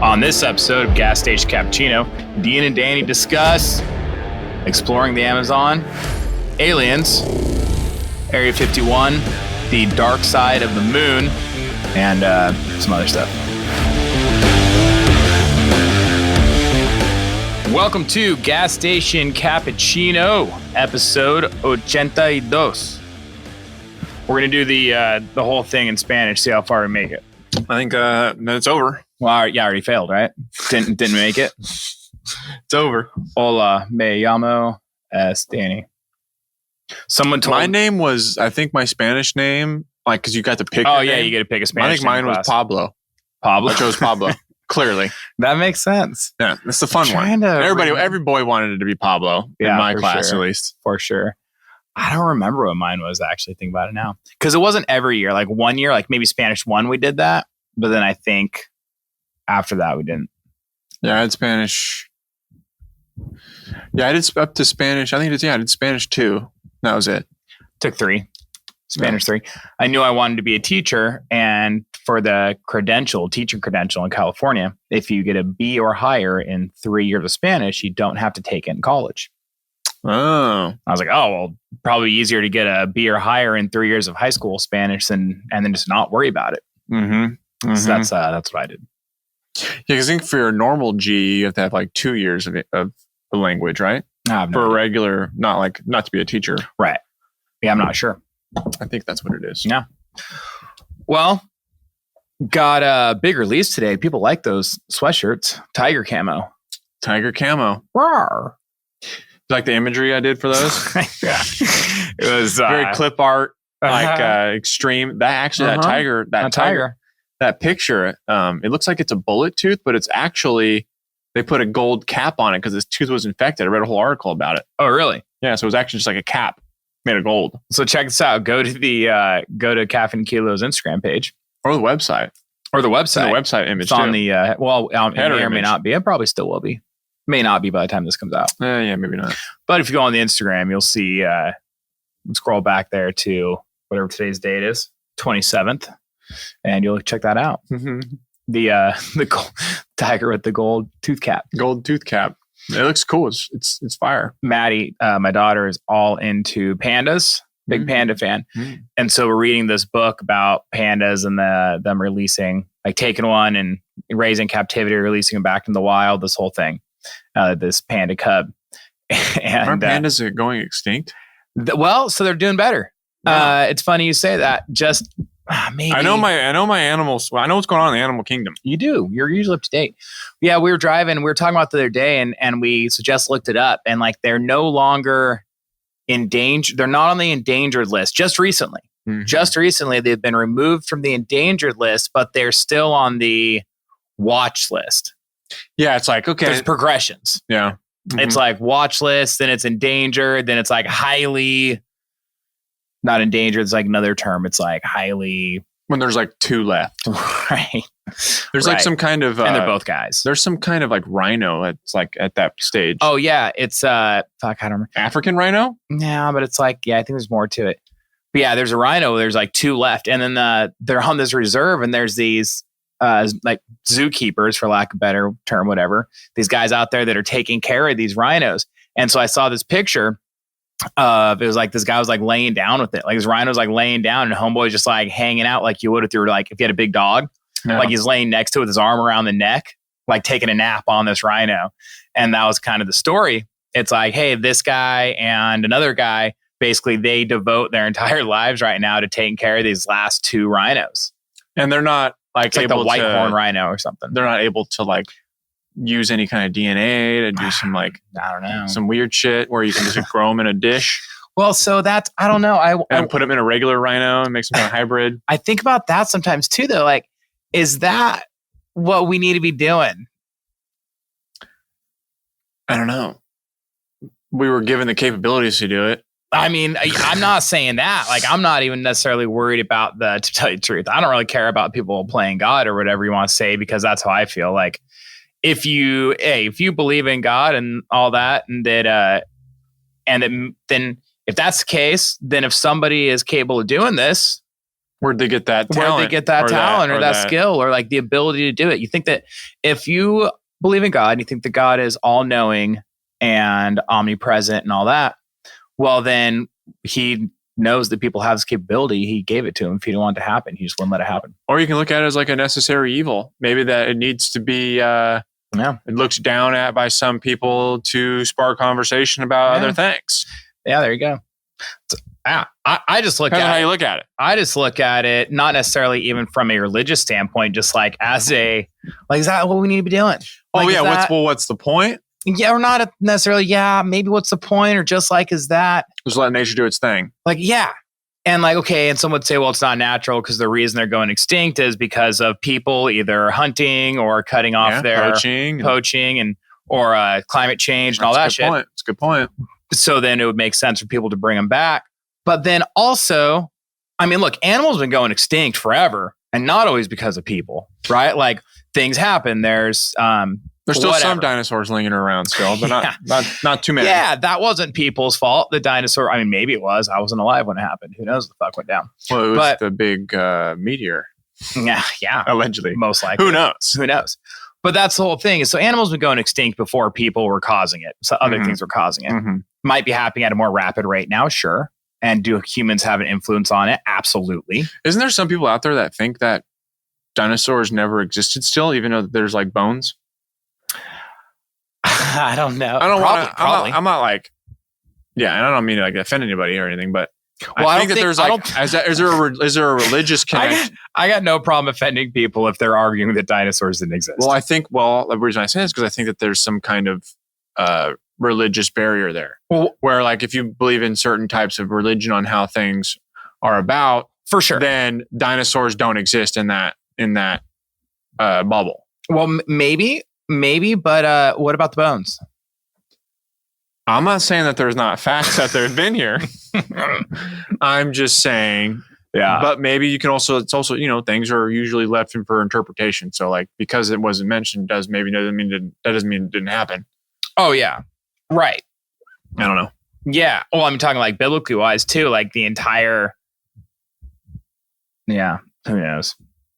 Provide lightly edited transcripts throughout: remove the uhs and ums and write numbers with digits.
On this episode of Gas Station Cappuccino, Dean and Danny discuss exploring the Amazon, aliens, Area 51, the dark side of the moon, and some other stuff. Welcome to Gas Station Cappuccino, episode 82. We're going to do the whole thing in Spanish, see how far we make it. I think it's over. Well, yeah, I already failed, right? Didn't make it. It's over. Hola, me llamo Danny. Someone told my name was, I think my Spanish name, like, because you got to pick. Oh yeah, you get to pick a Spanish. I think mine was Pablo. I chose Pablo. Clearly, that makes sense. Yeah, that's the fun one. Every boy wanted it to be Pablo in my class, at least, for sure. I don't remember what mine was. Actually, think about it now, because it wasn't every year. Like one year, like maybe Spanish 1, we did that, but then I think after that we didn't. Yeah, I had Spanish. Yeah, I did up to Spanish. I think I did Spanish 2. That was it. Took 3. Spanish 3. I knew I wanted to be a teacher, and for the teaching credential in California, if you get a B or higher in 3 years of Spanish, you don't have to take it in college. Oh. I was like, oh, well, probably easier to get a B or higher in 3 years of high school Spanish and then just not worry about it. Mm-hmm. Mm-hmm. So that's what I did. Yeah, because I think for your normal G, you have to have like 2 years of the language, right? For a regular, not to be a teacher. Right. Yeah, I'm not sure. I think that's what it is. Yeah. Well, got a big release today. People like those sweatshirts. Tiger camo. Rawr. Like the imagery I did for those? Yeah. It was very clip art, like extreme. That tiger, that picture, it looks like it's a bullet tooth, but it's actually, they put a gold cap on it because his tooth was infected. I read a whole article about it. Oh, really? Yeah, so it was actually just like a cap made of gold. So check this out. Go to Caffeine Kilo's Instagram page. Or the website. The website image it's on the, it may or may not be. It probably still will be. May not be by the time this comes out. Yeah, maybe not. But if you go on the Instagram, you'll see, scroll back there to whatever today's date is, 27th, and you'll check that out. Mm-hmm. The gold, tiger with the gold tooth cap. Gold tooth cap. It looks cool. It's fire. Maddie, my daughter, is all into pandas. Big panda fan. Mm. And so we're reading this book about pandas and them releasing, like taking one and raising captivity, releasing them back in the wild, this whole thing. This panda cub. And aren't pandas going extinct? So they're doing better. Wow. It's funny you say that. Just maybe I know my animals. Well, I know what's going on in the animal kingdom. You do. You're usually up to date. Yeah, we were driving. We were talking about the other day, and we just looked it up, and like they're no longer endangered. They're not on the endangered list. Just recently, they've been removed from the endangered list, but they're still on the watch list. Yeah, it's like, okay, there's progressions. Yeah. Mm-hmm. It's like watch list, then it's endangered, then it's like highly not endangered. It's like another term. It's like highly, when there's like 2 left. Right. There's like some kind of and they're both guys. There's some kind of like rhino that's like at that stage. Oh yeah, it's I don't remember. African rhino? Yeah, but it's like, yeah, I think there's more to it. But yeah, there's a rhino. There's like 2 left, and then they're on this reserve, and there's these like zookeepers, for lack of a better term, whatever. These guys out there that are taking care of these rhinos. And so I saw this picture of, it was like this guy was like laying down with it. Like his rhino's like laying down, and homeboy's just like hanging out like you would if you had a big dog. Yeah. Like he's laying next to it with his arm around the neck, like taking a nap on this rhino. And that was kind of the story. It's like, hey, this guy and another guy, basically they devote their entire lives right now to taking care of these last 2 rhinos. And they're not like the white horn rhino or something. They're not able to like use any kind of DNA to do some like, I don't know, some weird shit where you can just grow them in a dish. Well, so that's, I don't know. I put them in a regular rhino and make some kind of hybrid. I think about that sometimes too, though. Like, is that what we need to be doing? I don't know. We were given the capabilities to do it. I mean, I'm not saying that. Like, I'm not even necessarily worried about to tell you the truth, I don't really care about people playing God or whatever you want to say, because that's how I feel. Like, if you believe in God and all that, and that, then if that's the case, then if somebody is capable of doing this, Where'd they get that talent? Where'd they get that talent or that skill or like the ability to do it? You think that if you believe in God and you think that God is all knowing and omnipresent and all that, well, then he knows that people have this capability. He gave it to him. If he didn't want it to happen, he just wouldn't let it happen. Or you can look at it as like a necessary evil. Maybe that it needs to be, it looks down at by some people to spark conversation about other things. Yeah, there you go. I just look Depends at how you look at it. I just look at it, not necessarily even from a religious standpoint, just like as a, like, is that what we need to be doing? Like, what's the point? Yeah, or not necessarily. Yeah, maybe what's the point? Or just like, is that just let nature do its thing? Like, yeah. And like, okay, and some would say, well, it's not natural because the reason they're going extinct is because of people either hunting or cutting off their poaching and or climate change and all that shit. That's a good point. So then it would make sense for people to bring them back. But then also, I mean, look, animals have been going extinct forever and not always because of people, right? Like things happen. There's still some dinosaurs lingering around still, but not too many. Yeah, that wasn't people's fault. The dinosaur, I mean, maybe it was. I wasn't alive when it happened. Who knows what the fuck went down? Well, it was the big meteor. Yeah. Allegedly. Most likely. Who knows? But that's the whole thing. So animals have been going extinct before people were causing it. So other things were causing it. Might be happening at a more rapid rate now, sure. And do humans have an influence on it? Absolutely. Isn't there some people out there that think that dinosaurs never existed still, even though there's like bones? I don't know. I don't want to. I'm not like, yeah, and I don't mean to like offend anybody or anything, but I think that there's like, is there a religious connection? I got no problem offending people if they're arguing that dinosaurs didn't exist. Well, the reason I say this is because I think that there's some kind of religious barrier there. Well, where like if you believe in certain types of religion on how things are about, for sure, then dinosaurs don't exist in that bubble. Well, maybe, but what about the bones? I'm not saying that there's not facts that they've been here. I'm just saying, but maybe you can also, it's also, things are usually left for interpretation. So like, because it wasn't mentioned doesn't mean it didn't happen. Oh yeah. Right. I don't know. Yeah. Well, I'm talking like biblically wise too, like the entire, who knows?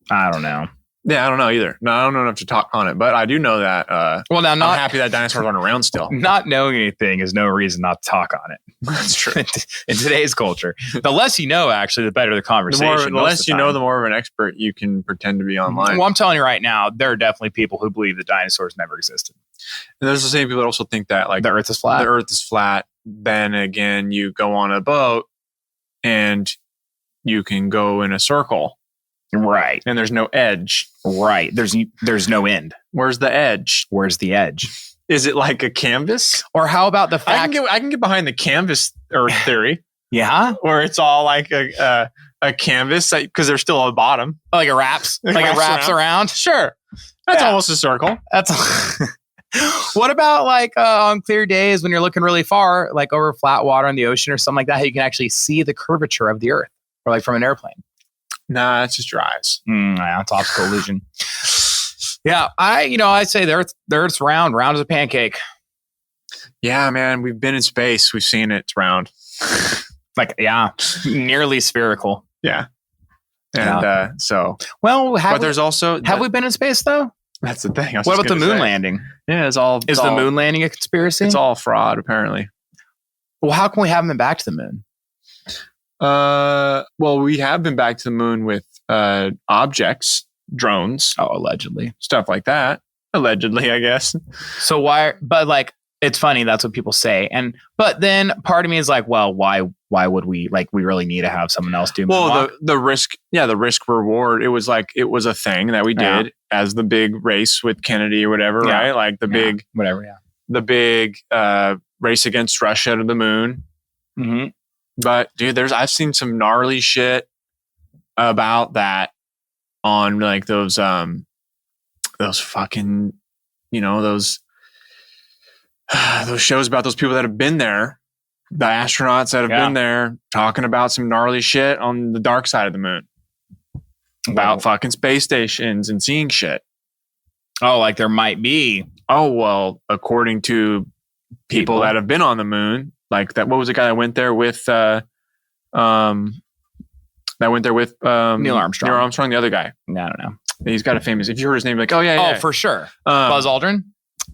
I don't know. Yeah, I don't know either. No, I don't know enough to talk on it, but I do know that. I'm happy that dinosaurs aren't around still. Not knowing anything is no reason not to talk on it. That's true. In today's culture, the less you know, actually, the better the conversation. The less you know, the more of an expert you can pretend to be online. Well, I'm telling you right now, there are definitely people who believe that dinosaurs never existed. And there's the same people that also think that like the Earth is flat. The Earth is flat. Then again, you go on a boat and you can go in a circle. Right. And there's no edge. Right. There's no end. Where's the edge? Where's the edge? Is it like a canvas? Or how about the fact... I can get behind the canvas Earth theory. Yeah? Where it's all like a canvas because there's still a bottom. Like it wraps? Like it wraps around? Sure. That's almost a circle. What about like on clear days when you're looking really far, like over flat water in the ocean or something like that, how you can actually see the curvature of the Earth or like from an airplane? Nah, it's just your eyes. It's optical illusion. Yeah, I say the Earth's round as a pancake. Yeah, man, we've been in space. We've seen it. It's round. Nearly spherical. Yeah. And but there's also... Have we been in space though? That's the thing. What about the moon landing? Yeah, Is the moon landing a conspiracy? It's all fraud, apparently. Well, how can we have been back to the moon? Well, we have been back to the moon with objects, drones. Oh, allegedly. Stuff like that. Allegedly, I guess. So but like, it's funny. That's what people say. But then part of me is like, well, why would we, like, we really need to have someone else do Well, the risk reward. It was a thing that we did as the big race with Kennedy or whatever, right? Like the big, whatever. Yeah. The big, race against Russia to the moon. Mm-hmm. But dude, I've seen some gnarly shit about that on like those fucking, those shows about those people that have been there, the astronauts that have been there talking about some gnarly shit on the dark side of the moon about fucking space stations and seeing shit. Oh, like there might be. Oh, well, according to people that have been on the moon, like that, what was the guy that went there with that that went there with Neil Armstrong. Neil Armstrong, the other guy. I don't know. He's got a famous. If you heard his name, like, oh yeah, for sure. Buzz Aldrin.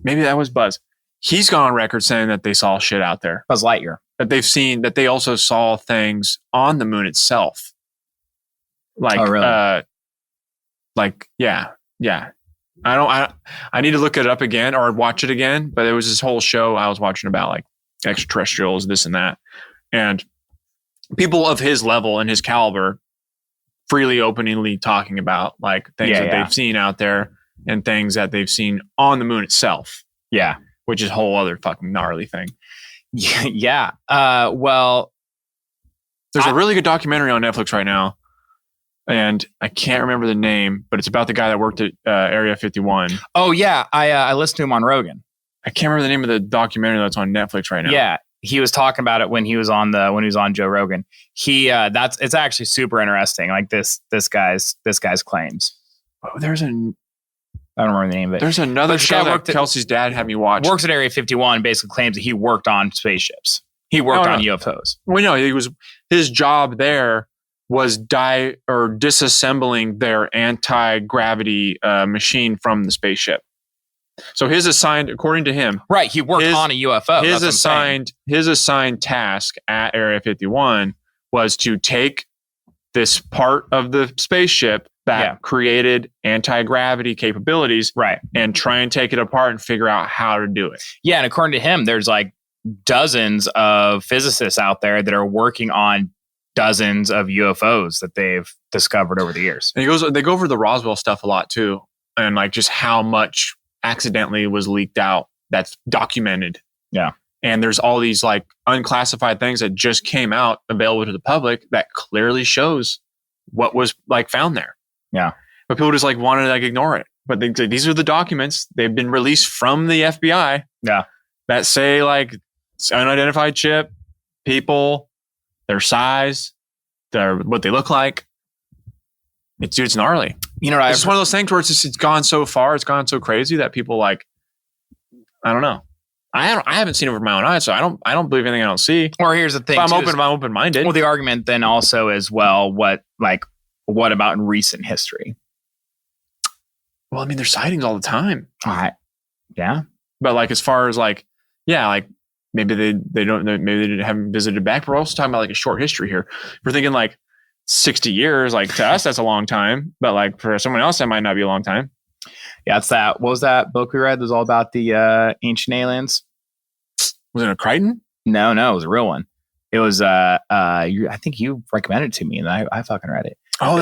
Maybe that was Buzz. He's gone on record saying that they saw shit out there. Buzz Lightyear. That they've seen. That they also saw things on the moon itself. Like, oh really? Yeah. I need to look it up again or watch it again. But it was this whole show I was watching about like extraterrestrials, this and that, and people of his level and his caliber freely, openly talking about like things that they've seen out there and things that they've seen on the moon itself. Yeah. Which is a whole other fucking gnarly thing. Yeah. Well, there's a really good documentary on Netflix right now. And I can't remember the name, but it's about the guy that worked at Area 51. Oh yeah. I listened to him on Rogan. I can't remember the name of the documentary that's on Netflix right now. Yeah. He was talking about it when he was on Joe Rogan. It's actually super interesting. Like this guy's claims. Oh, I don't remember the name of it. There's another show that Kelsey's dad had me watch. Works at Area 51, basically claims that he worked on spaceships. He worked on UFOs. Well, no, his job there was disassembling their anti-gravity machine from the spaceship. So his assigned, according to him, right, he worked on a UFO. His assigned task at Area 51 was to take this part of the spaceship that created anti-gravity capabilities, right, and try and take it apart and figure out how to do it. Yeah, and according to him, there's like dozens of physicists out there that are working on dozens of UFOs that they've discovered over the years. And they go over the Roswell stuff a lot too, and like just how much accidentally was leaked out that's documented. Yeah. And there's all these like unclassified things that just came out available to the public that clearly shows what was like found there. Yeah. But people just like wanted to like ignore it. But these are the documents. They've been released from the FBI. Yeah. That say like unidentified ship, people, their size, what they look like. It's gnarly. You know, it's one of those things where it's gone so far, it's gone so crazy that people like, I don't know. I haven't seen it with my own eyes, so I don't believe anything I don't see. Or here's the thing: I'm open-minded. Well, the argument then also is, well, what about in recent history? Well, I mean, there's sightings all the time. Yeah, but like as far as like, yeah, like maybe they haven't visited back. We're also talking about like a short history here. We're thinking like 60 years. Like to us, that's a long time, but like for someone else, that might not be a long time. Yeah, it's that. What was that book we read? It was all about the ancient aliens. Was it a Crichton? No, it was a real one. It was I think you recommended it to me, and I fucking read it. Oh,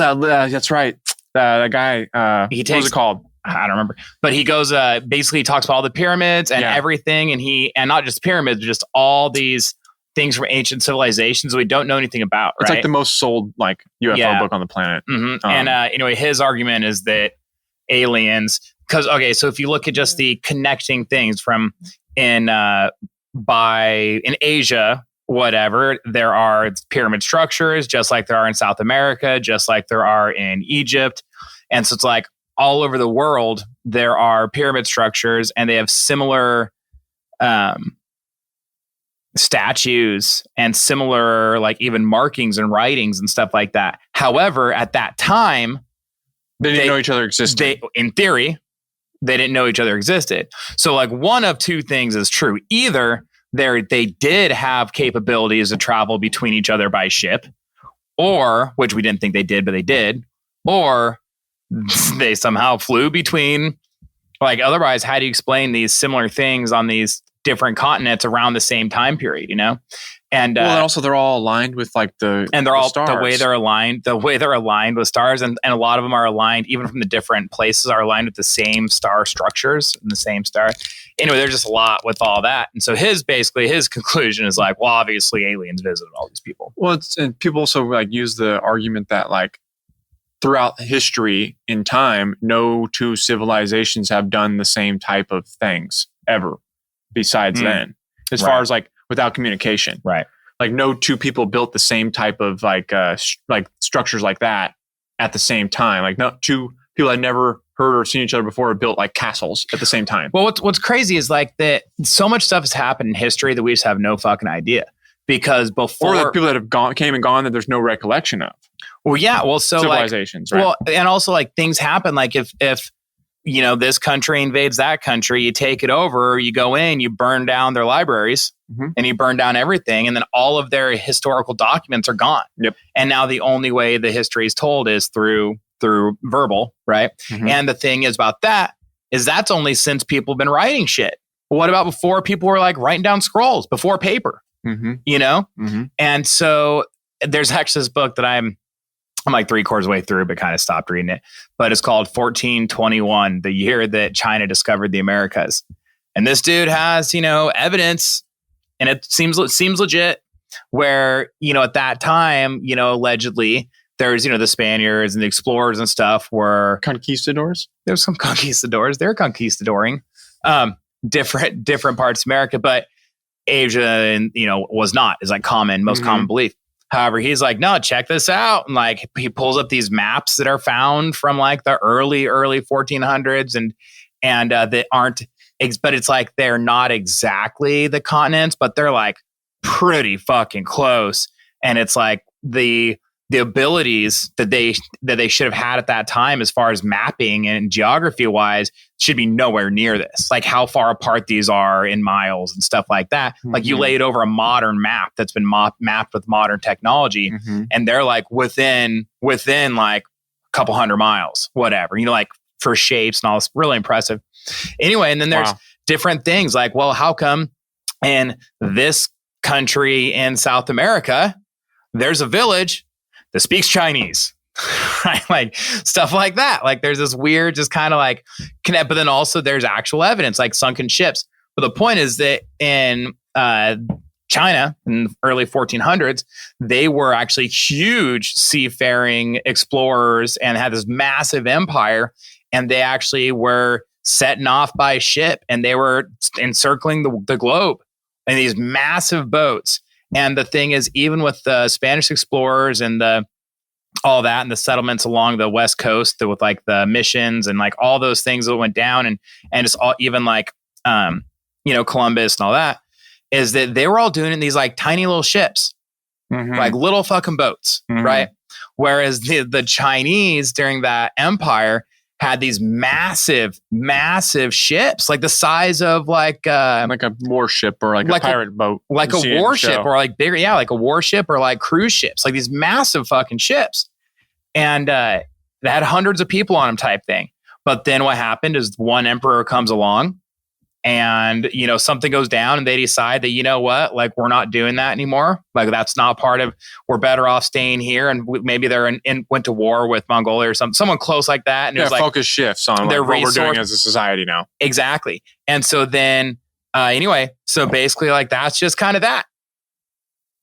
that's right. That guy. What was it called? I don't remember. But he goes basically he talks about all the pyramids and everything, and not just pyramids, but just all these things from ancient civilizations we don't know anything about. It's like the most sold like UFO book on the planet. Mm-hmm. And anyway, his argument is that aliens, because so if you look at just the connecting things from in Asia, whatever, there are pyramid structures just like there are in South America, just like there are in Egypt, and so it's like all over the world there are pyramid structures, and they have similar statues and similar like even markings and writings and stuff like that. However, at that time, they didn't know each other existed. In theory, they didn't know each other existed. So like one of two things is true. Either they did have capabilities to travel between each other by ship, or, which we didn't think they did, but they did, or they somehow flew between, like otherwise how do you explain these similar things on these different continents around the same time period, you know? And also they're all aligned with like the stars. The way they're aligned with stars, and a lot of them are aligned even from the different places are aligned with the same star structures and the same star. Anyway, there's just a lot with all that. And so his conclusion is like, well, obviously aliens visited all these people. Well, and people also like use the argument that like throughout history in time, no two civilizations have done the same type of things ever besides then, as far as like without communication. Right. Like no two people built the same type of like structures like that at the same time. Like no two people had never heard or seen each other before built like castles at the same time. Well, what's crazy is like that so much stuff has happened in history that we just have no fucking idea. Because before, or the people that have came and gone that there's no recollection of. Well, yeah. Well, so civilizations, right? Well, and also like things happen. Like if this country invades that country, you take it over, you go in, you burn down their libraries, and you burn down everything, and then all of their historical documents are gone. Yep. And now the only way the history is told is through verbal, right? And the thing is about that is that's only since people have been writing shit. What about before people were like writing down scrolls before paper? And so there's actually this book that I'm like 3/4 way through, but kind of stopped reading it. But it's called 1421, the year that China discovered the Americas. And this dude has, evidence, and it seems legit, where, at that time, allegedly, there's, the Spaniards and the explorers and stuff were conquistadors. There's some conquistadors. They're conquistadoring different parts of America, but Asia and, was not, is like most common belief. However, he's like, no, check this out. And like, he pulls up these maps that are found from like the early 1400s and that aren't, but it's like, they're not exactly the continents, but they're like pretty fucking close. And it's like the abilities that they should have had at that time, as far as mapping and geography wise, should be nowhere near this. Like how far apart these are in miles and stuff like that. Like you lay it over a modern map that's been mapped with modern technology, and they're like within like a couple 100 miles, whatever, like for shapes and all this. Really impressive. Anyway, and then there's different things like, well, how come in this country in South America, there's a village that speaks Chinese, right? Like stuff like that. Like there's this weird, just kind of like connect, but then also there's actual evidence, like sunken ships. But the point is that in China in the early 1400s, they were actually huge seafaring explorers and had this massive empire. And they actually were setting off by ship, and they were encircling the globe in these massive boats. And the thing is, even with the Spanish explorers and all that, and the settlements along the West Coast with like the missions and like all those things that went down, and just all, even like, Columbus and all that, is that they were all doing it in these like tiny little ships, like little fucking boats, right? Whereas the Chinese during that empire had these massive ships, like the size of like a warship or like a pirate boat, like a warship or like bigger, like a warship or like cruise ships, like these massive fucking ships, and they had hundreds of people on them, type thing. But then what happened is one emperor comes along, and something goes down, and they decide that like we're not doing that anymore. Like that's not part of. We're better off staying here, and maybe they're went to war with Mongolia or someone close like that. And it was focus shifts on what we're doing as a society now. Exactly. And so then anyway, so basically like that's just kind of that.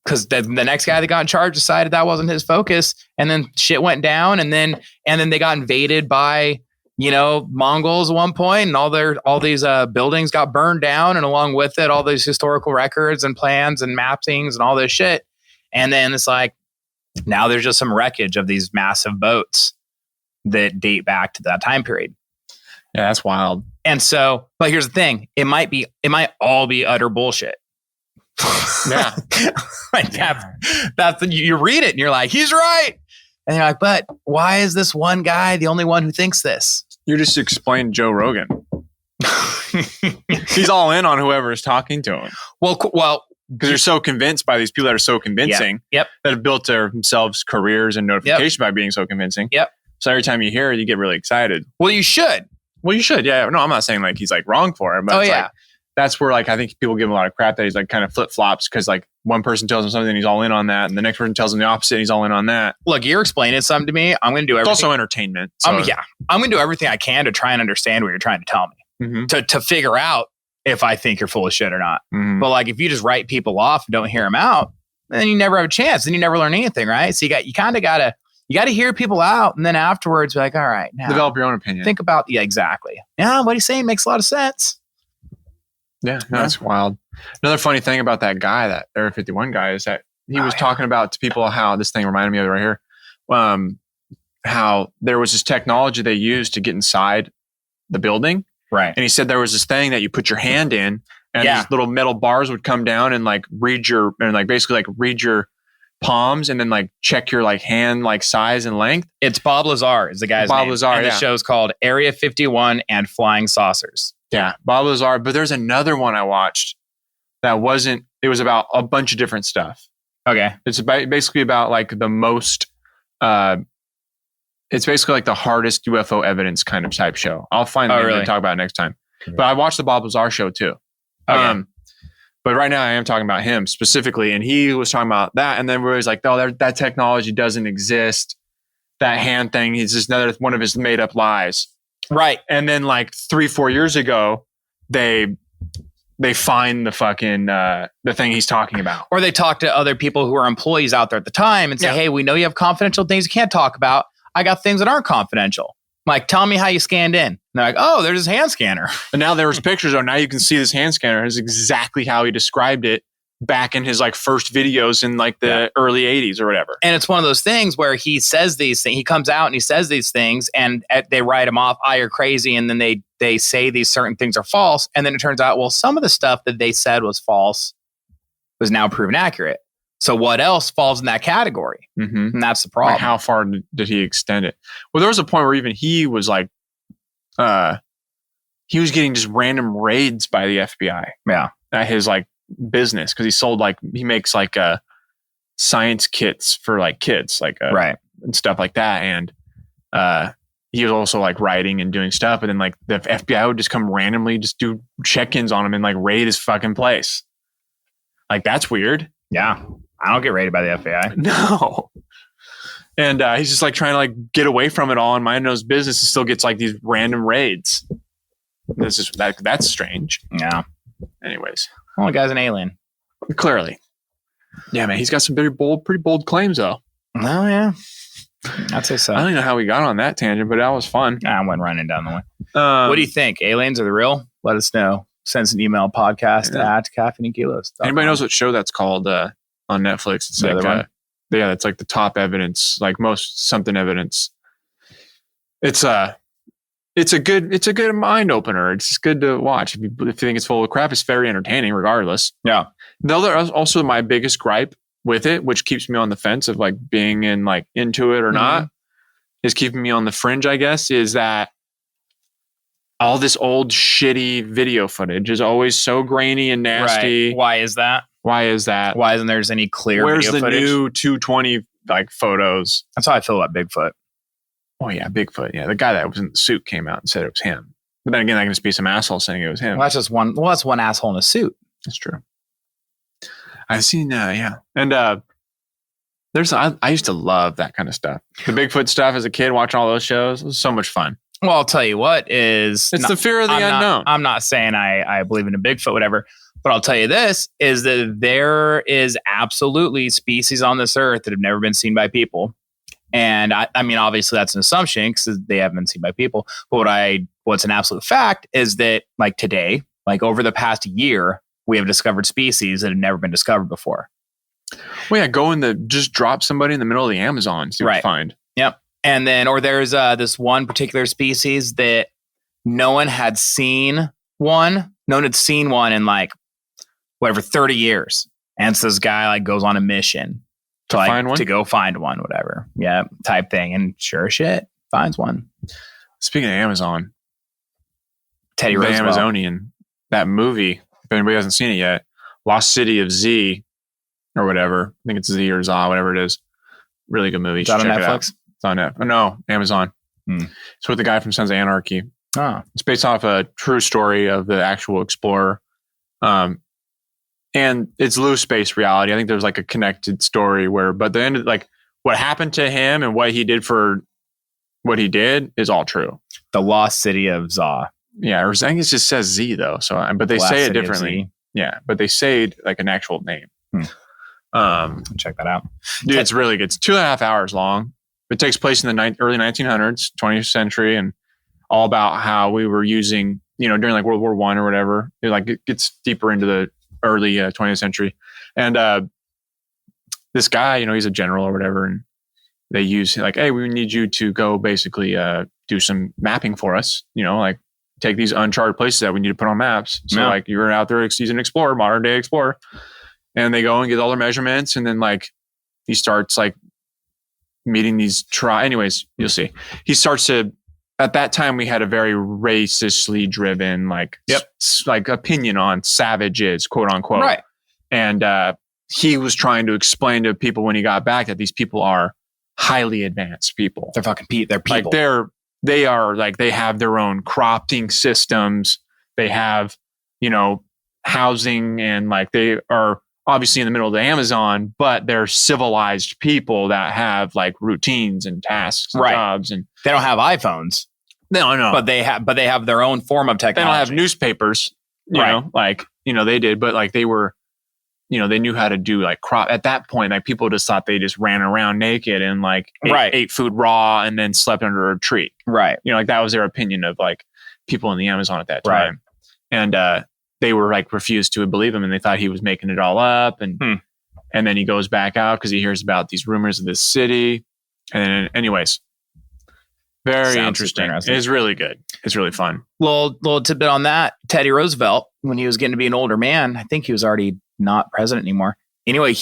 Because the next guy that got in charge decided that wasn't his focus, and then shit went down, and then they got invaded by Mongols at one point, and all these buildings got burned down, and along with it, all these historical records and plans and mappings and all this shit. And then it's like, now there's just some wreckage of these massive boats that date back to that time period. Yeah, that's wild. And so, but here's the thing: it might all be utter bullshit. Yeah, like that's you read it and you're like, he's right. And you're like, but why is this one guy the only one who thinks this? You just explained Joe Rogan. He's all in on whoever is talking to him. Well, because you're so convinced by these people that are so convincing, that have built themselves careers and notification by being so convincing. Yep. So every time you hear it, you get really excited. Well, you should. Yeah. No, I'm not saying like he's like wrong for it, but like, that's where like I think people give him a lot of crap that he's like kind of flip flops, because like one person tells him something and he's all in on that, and the next person tells him the opposite and he's all in on that. Look, you're explaining something to me. I'm going to do everything. It's also entertainment. So. I'm going to do everything I can to try and understand what you're trying to tell me, to figure out if I think you're full of shit or not. But like if you just write people off and don't hear them out, then you never have a chance. Then you never learn anything, right? So you got to hear people out, and then afterwards be like, all right, now develop your own opinion. Think about exactly. Yeah, what he's saying makes a lot of sense. Yeah, no, that's wild. Another funny thing about that guy, that Area 51 guy, is that he was talking about to people how this thing reminded me of right here, how there was this technology they used to get inside the building. Right. And he said there was this thing that you put your hand in, and these little metal bars would come down and like read your palms and then like check your like hand like size and length. It's Bob Lazar is the guy's name. Bob Lazar, and the show's called Area 51 and Flying Saucers. Yeah, Bob Lazar. But there's another one I watched that wasn't. It was about a bunch of different stuff. Okay, it's basically about like the most. It's basically like the hardest UFO evidence kind of type show. I'll find the name to talk about it next time. But I watched the Bob Lazar show too. Okay. But right now I am talking about him specifically, and he was talking about that. And then we're always like, oh, that technology doesn't exist. That hand thing is just another one of his made up lies. Right. And then like 3-4 years ago, they find the fucking the thing he's talking about. Or they talk to other people who are employees out there at the time and say, hey, we know you have confidential things you can't talk about. I got things that aren't confidential. Like, tell me how you scanned in. And they're like, oh, there's his hand scanner. And now there's pictures. Now you can see this hand scanner is exactly how he described it back in his like first videos in like the early 80s or whatever. And it's one of those things where he says these things. He comes out and he says these things and they write him off. You're crazy. And then they say these certain things are false. And then it turns out, well, some of the stuff that they said was false was now proven accurate. So what else falls in that category? Mm-hmm. And that's the problem. Like how far did he extend it? Well, there was a point where even he was like, he was getting just random raids by the FBI. Yeah. At his like business. Cause he makes like science kits for like kids, like right. and stuff like that. And he was also like writing and doing stuff. And then like the FBI would just come randomly just do check-ins on him and like raid his fucking place. Like that's weird. Yeah. I don't get raided by the FBI. No. And he's just like trying to like get away from it all and mind his business and still gets like these random raids. This is that's strange. Yeah. Anyways. Well, the guy's an alien. Clearly. Yeah, man. He's got some pretty bold claims though. Oh yeah. I'd say so. I don't even know how we got on that tangent, but that was fun. I went running down the way. What do you think? Aliens are the real? Let us know. Send us an email, podcast at Caffeine and Kilos. Anybody knows what show that's called on Netflix? It's like it's like the top evidence, like most something evidence. It's a good mind opener. It's just good to watch. If you think it's full of crap, it's very entertaining regardless. Yeah. Though there's also my biggest gripe with it, which keeps me on the fence of like being into it or not, is keeping me on the fringe, I guess, is that all this old shitty video footage is always so grainy and nasty. Right. Why is that? Why isn't there any clear Where's video footage? Where's the new 220 like photos? That's how I feel about Bigfoot. Oh yeah, Bigfoot. Yeah, the guy that was in the suit came out and said it was him. But then again, I can just be some asshole saying it was him. Well, that's just one. Well, that's one asshole in a suit. That's true. I've seen yeah, and I used to love that kind of stuff. The Bigfoot stuff as a kid, watching all those shows, it was so much fun. Well, I'll tell you what is it's the fear of the unknown. I'm not saying I believe in a Bigfoot, whatever. But I'll tell you this is that there is absolutely species on this earth that have never been seen by people. And I mean, obviously that's an assumption because they haven't been seen by people. But what's an absolute fact is that like today, like over the past year, we have discovered species that have never been discovered before. Well, yeah, just drop somebody in the middle of the Amazon, see what you find. Yep. And then, or there's this one particular species that no one had seen one. No one had seen one in like, whatever, 30 years. And so this guy like goes on a mission to find one? To go find one, whatever. Yeah, type thing. And sure as shit, finds one. Speaking of Amazon, Teddy the Roosevelt. Amazonian, that movie, if anybody hasn't seen it yet, Lost City of Z or whatever. I think it's Z or Za, whatever it is. Really good movie. Is that on Netflix? It's on Netflix. No, Amazon. It's with the guy from Sons of Anarchy. Oh. It's based off a true story of the actual explorer. And it's loose space reality. I think there's like a connected story but the end, like what happened to him and what he did for what he did is all true. The Lost City of Za. Yeah. Or I think it just says Z though. So, but they say it differently. Yeah. But they say it like an actual name. Check that out. Dude, it's really good. It's 2.5 hours long. It takes place in the early 1900s, 20th century, and all about how we were using, during like World War I or whatever. It gets deeper into the early 20th century. And this guy, he's a general or whatever, and they use like, hey, we need you to go basically do some mapping for us, like take these uncharted places that we need to put on maps. So like you're out there, he's an explorer, modern day explorer. And they go and get all their measurements and then like he starts like meeting these anyways, you'll see. He starts to, at that time we had a very racistly driven like opinion on savages, quote unquote. Right. And he was trying to explain to people when he got back that these people are highly advanced people. They're fucking they're people. Like they are like, they have their own cropping systems. They have, housing, and like they are obviously in the middle of the Amazon, but they're civilized people that have like routines and tasks and jobs, and they don't have iPhones. No. But they have their own form of technology. They don't have newspapers, you know, like, they did, but like they were, they knew how to do like crop at that point. Like people just thought they just ran around naked and like ate food raw and then slept under a tree. Right. Like that was their opinion of like people in the Amazon at that time. Right. And, they were like refused to believe him, and they thought he was making it all up. And and then he goes back out because he hears about these rumors of this city. And then, anyways, very interesting. It's really good. It's really fun. Little tidbit on that. Teddy Roosevelt, when he was getting to be an older man, I think he was already not president anymore. Anyway,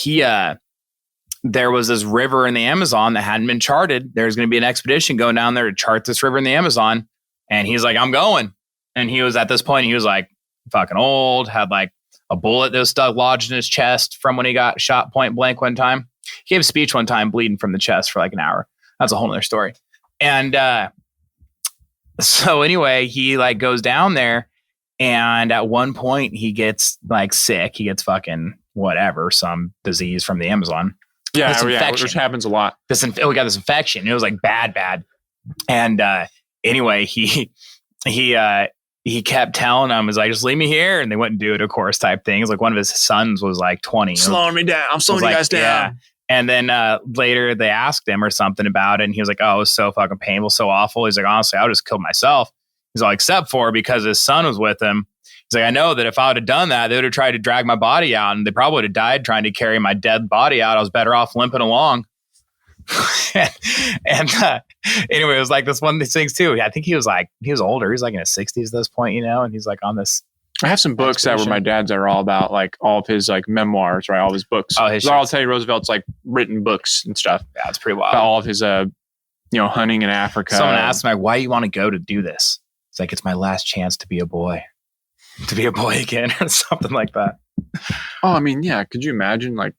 there was this river in the Amazon that hadn't been charted. There's going to be an expedition going down there to chart this river in the Amazon. And he's like, I'm going. And he was at this point, he was like, fucking old, had like a bullet that was stuck lodged in his chest from when he got shot point blank one time. He gave a speech one time bleeding from the chest for like an hour. That's a whole nother story. And so anyway, he like goes down there, and at one point he gets like sick. He gets fucking whatever, some disease from the Amazon. Yeah, which happens a lot. We got this infection. It was like bad. And anyway, he kept telling them, was like, just leave me here. And they wouldn't do it, of course, type things. Like one of his sons was like 20. Slowing me down. I'm slowing you guys down. Yeah. And then later they asked him or something about it. And he was like, oh, it was so fucking painful, so awful. He's like, honestly, I would just kill myself. He's all, except for because his son was with him. He's like, I know that if I would have done that, they would have tried to drag my body out, and they probably would have died trying to carry my dead body out. I was better off limping along. and anyway, it was like this one of these things too. I think he was older. He was like in his 60s at this point, and he's like on this. I have some books that were my dad's that are all about like all of his like memoirs, right? All of his books. Oh, I'll tell you, Roosevelt's like written books and stuff. Yeah, it's pretty wild. About all of his hunting in Africa. Someone asked me, why do you want to go to do this? It's like, it's my last chance to be a boy again, or something like that. Oh, I mean, yeah. Could you imagine like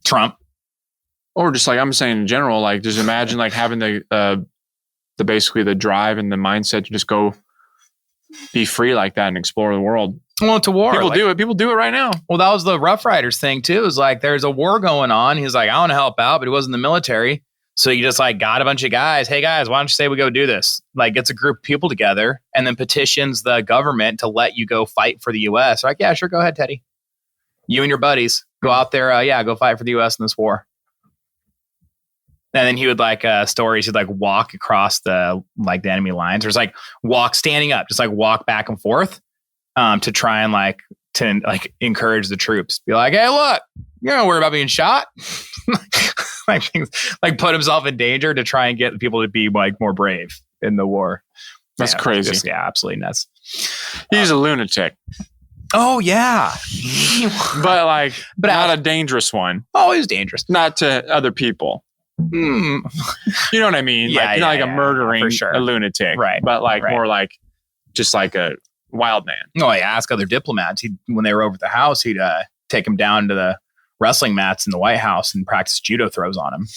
Trump? Or just like I'm saying in general, like just imagine like having the basically the drive and the mindset to just go be free like that and explore the world. Well, to war. People do it. People do it right now. Well, that was the Rough Riders thing too. It's like there's a war going on. He's like, I want to help out, but he wasn't in the military. So you just like got a bunch of guys. Hey guys, why don't you say we go do this? Like gets a group of people together and then petitions the government to let you go fight for the U.S. Like, yeah, sure, go ahead, Teddy. You and your buddies go out there. Go fight for the U.S. in this war. And then he would like stories. He'd like walk across the enemy lines, or just like walk standing up, just like walk back and forth to try and encourage the troops. Be like, hey, look, you're not worried about being shot. like put himself in danger to try and get people to be like more brave in the war. That's crazy. Just, absolutely nuts. He's a lunatic. Oh yeah, but not a dangerous one. Oh, he's dangerous. Not to other people. You know what I mean? Yeah, not a murdering for sure. a lunatic, right? But more like just like a wild man. No, I ask other diplomats. When they were over at the house, he'd take them down to the wrestling mats in the White House and practice judo throws on him.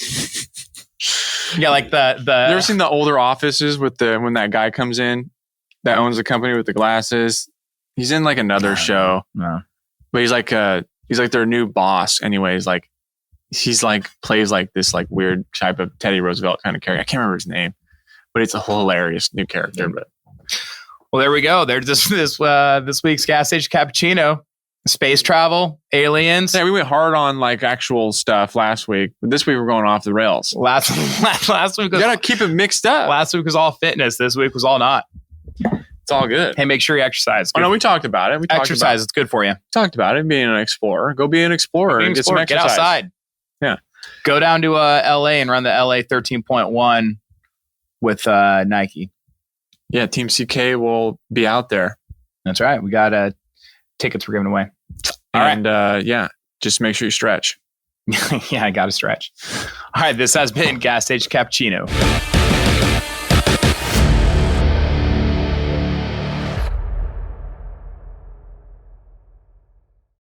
Yeah, like the. You ever seen the older offices with when that guy comes in that owns the company with the glasses? He's in like another show. No, but he's like their new boss. Anyways, like. He's like plays like this like weird type of Teddy Roosevelt kind of character. I can't remember his name, but it's a hilarious new character. But well, there we go. There's this week's Gas Station Cappuccino. Space travel, aliens. Yeah, we went hard on like actual stuff last week, but this week we're going off the rails. Last week, you gotta keep it mixed up. Last week was all fitness. This week was all not. It's all good. Hey, make sure you exercise. Oh no, we talked about it. Exercise. It's good for you. Talked about it. Being an explorer. Go be an explorer and get some exercise. Get outside. Yeah. Go down to LA and run the LA 13.1 with Nike. Yeah, Team CK will be out there. That's right. We got tickets we're giving away. All right. Just make sure you stretch. Yeah, I got to stretch. All right, this has been Gas Station Cappuccino.